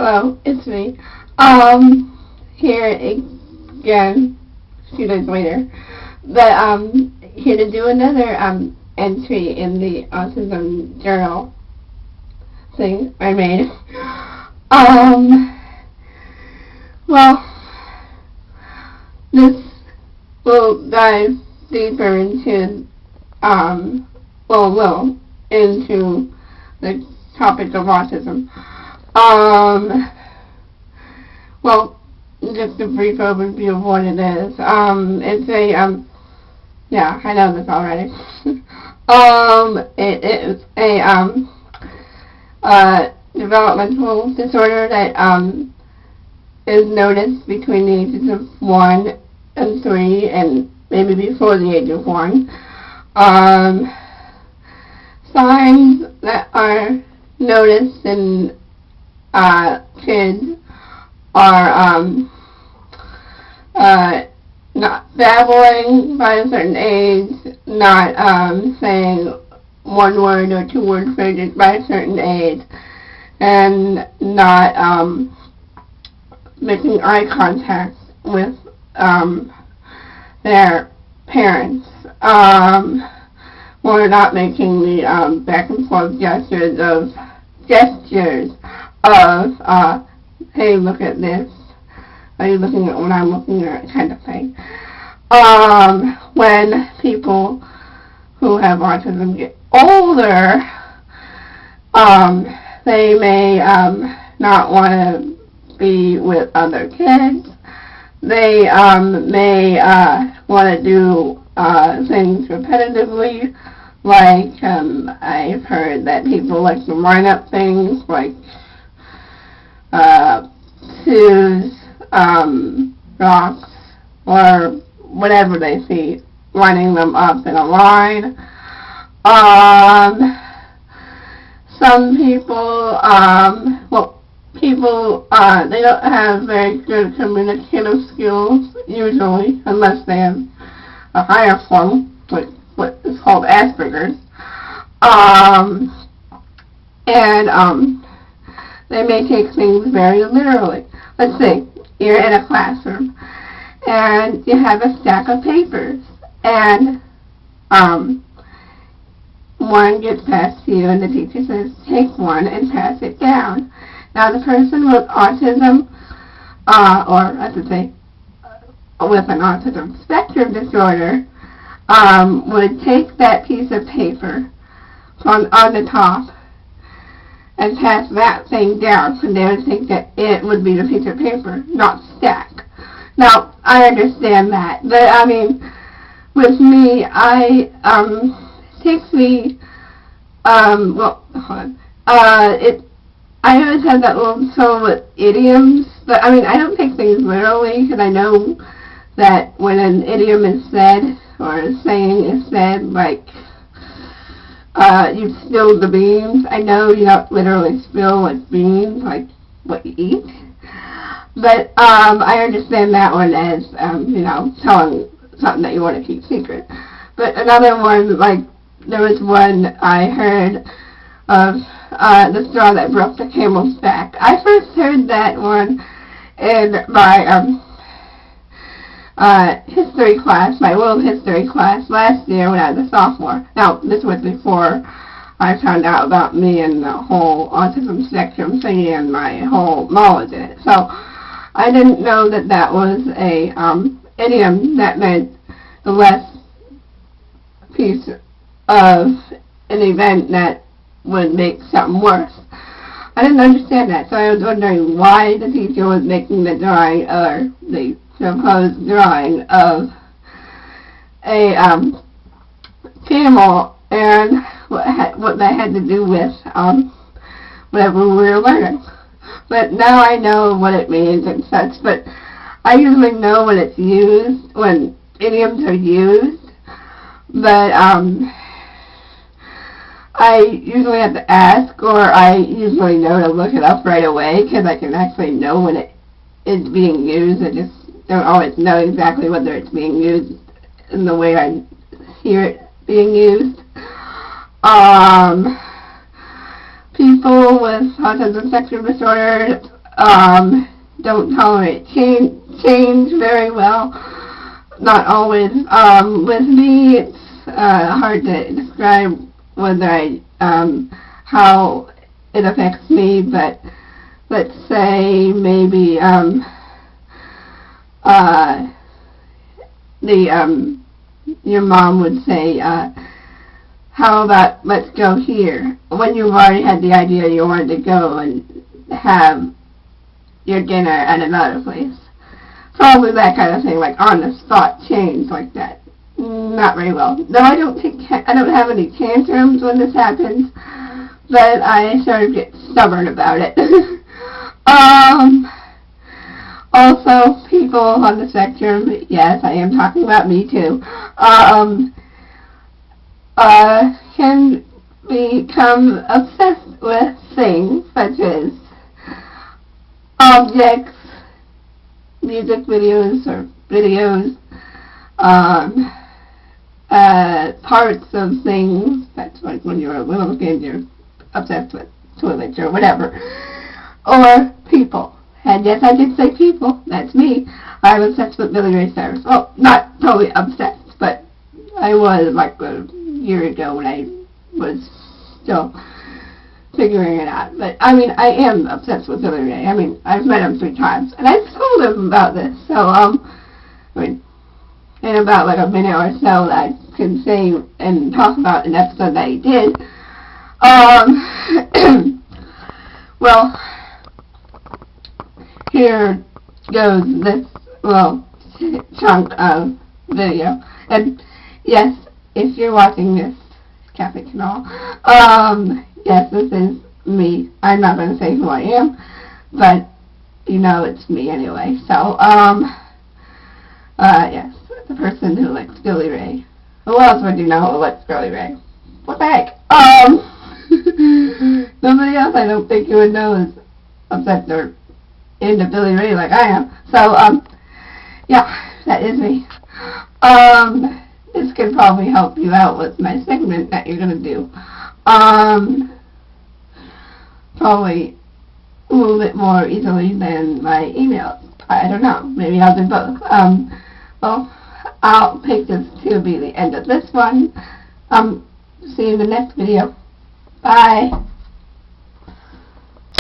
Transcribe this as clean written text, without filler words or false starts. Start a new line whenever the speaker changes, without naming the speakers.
Hello, it's me. Here again, a few days later. But here to do another entry in the Autism Journal thing I made. Well, this will dive deeper into into the topic of autism. Well, just a brief overview of what it is. It's a, yeah, I know this already. It is a developmental disorder that is noticed between the ages of 1 and 3, and maybe before the age of 1. Signs that are noticed in kids are not babbling by a certain age, not saying 1-word or 2-word phrases by a certain age, and not making eye contact with their parents, or not making the back and forth gestures of hey, look at this, are you looking at what I'm looking at, kind of thing. When people who have autism get older, they may not want to be with other kids. They may want to do things repetitively, like I've heard that people like to line up things like shoes, rocks, or whatever they see, lining them up in a line. Some people, they don't have very good communicative skills, usually, unless they have a higher form, like what is called Asperger's. They may take things very literally. Let's say you're in a classroom and you have a stack of papers, and one gets passed to you and the teacher says, take one and pass it down. Now the person with autism, or I should say with an autism spectrum disorder, would take that piece of paper on the top and pass that thing down, so they would think that it would be the piece of paper, not stack. Now, I understand that, but I mean, with me, it takes me, I always have that little soul with idioms, but I mean, I don't take things literally, because I know that when an idiom is said, or a saying is said, like, you spilled the beans. I know you don't literally spill like beans, like what you eat. But I understand that one as, telling something that you want to keep secret. But another one, like, there was one I heard of the straw that broke the camel's back. I first heard that one in my history class, my world history class last year when I was a sophomore. Now, this was before I found out about me and the whole autism spectrum thingy and my whole knowledge in it. So, I didn't know that that was a idiom that meant the less piece of an event that would make something worse. I didn't understand that, so I was wondering why the teacher was making the drawing, or the supposed drawing of a camel, and what that had to do with whatever we were learning. But now I know what it means and such, but I usually know when it's used, when idioms are used, but I usually have to ask, or I usually know to look it up right away, because I can actually know when it is being used. I just don't always know exactly whether it's being used in the way I hear it being used. People with autism spectrum disorder don't tolerate change very well. Not always. With me, it's hard to describe whether how it affects me, but let's say maybe your mom would say, how about let's go here, when you've already had the idea you wanted to go and have your dinner at another place. Probably that kind of thing, like on the spot change like that. Not very well. No, I don't have any tantrums when this happens, but I sort of get stubborn about it. Also, people on the spectrum, yes, I am talking about me too, can become obsessed with things such as objects, music videos or videos, parts of things. That's like when you're a little kid, you're obsessed with toilets or whatever. Or people. And yes, I did say people. That's me. I'm obsessed with Billy Ray Cyrus. Well, not totally obsessed, but I was like a year ago when I was still figuring it out. But, I mean, I am obsessed with Billy Ray. I mean, I've met him 3 times. And I've told him about this. So, I mean, in about like a minute or so that I can say and talk about an episode that he did. Well, here goes this little chunk of video. And yes, if you're watching this Catholic channel, yes, this is me. I'm not going to say who I am, but you know it's me anyway. So, yes, the person who likes Billy Ray. Who else would you know who likes Billy Ray? What the heck? Nobody else I don't think you would know is obsessed or into Billy Ray like I am. So, yeah, that is me. This can probably help you out with my segment that you're going to do. Probably a little bit more easily than my emails. I don't know. Maybe I'll do both. Well, I'll take this to be the end of this one. See you in the next video. Bye.